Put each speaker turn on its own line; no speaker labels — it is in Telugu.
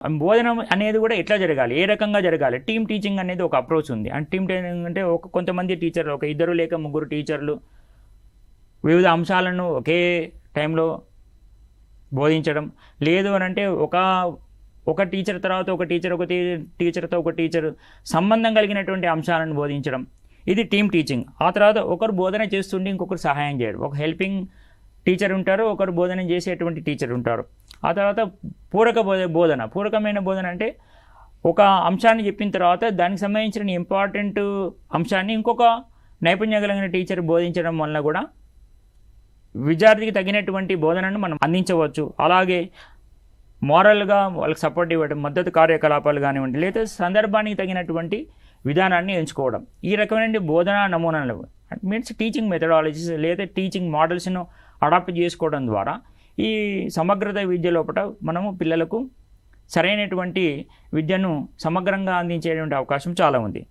బోధన అనేది కూడా ఎట్లా జరగాలి, ఏ రకంగా జరగాలి. టీమ్ టీచింగ్ అనేది ఒక అప్రోచ్ ఉంది. అండ్ టీమ్ టీచింగ్ అంటే కొంతమంది టీచర్లు, ఒక 2 లేక 3 టీచర్లు వివిధ అంశాలను ఒకే టైంలో బోధించడం. లేదు అని అంటే ఒక టీచర్ తర్వాత ఒక టీచర్, ఒక టీచర్తో ఒక టీచర్ సంబంధం కలిగినటువంటి అంశాలను బోధించడం. ఇది టీమ్ టీచింగ్. ఆ తర్వాత ఒకరు బోధన చేస్తుంటే ఇంకొకరు సహాయం చేయడం. ఒక హెల్పింగ్ టీచర్ ఉంటారు, ఒకరు బోధన చేసేటువంటి టీచర్ ఉంటారు. ఆ తర్వాత పూరకమైన బోధన అంటే ఒక అంశాన్ని చెప్పిన తర్వాత దానికి సంబంధించిన ఇంపార్టెంట్ అంశాన్ని ఇంకొక నైపుణ్యం కలిగిన టీచర్ బోధించడం వల్ల కూడా విద్యార్థికి తగినటువంటి బోధనను మనం అందించవచ్చు. అలాగే మోరల్గా వాళ్ళకి సపోర్ట్ ఇవ్వడం, మద్దతు కార్యకలాపాలు కానివ్వండి, లేదా సందర్భానికి తగినటువంటి విధానాన్ని ఎంచుకోవడం. ఈ రకమైన బోధనా నమూనాలు మీన్స్ టీచింగ్ మెథడాలజీస్ లేదా టీచింగ్ మోడల్స్ను అడాప్ట్ చేసుకోవడం ద్వారా ఈ సమగ్రత విద్య లోపల మనము పిల్లలకు సరైనటువంటి విద్యను సమగ్రంగా అందించేటువంటి అవకాశం చాలా ఉంది.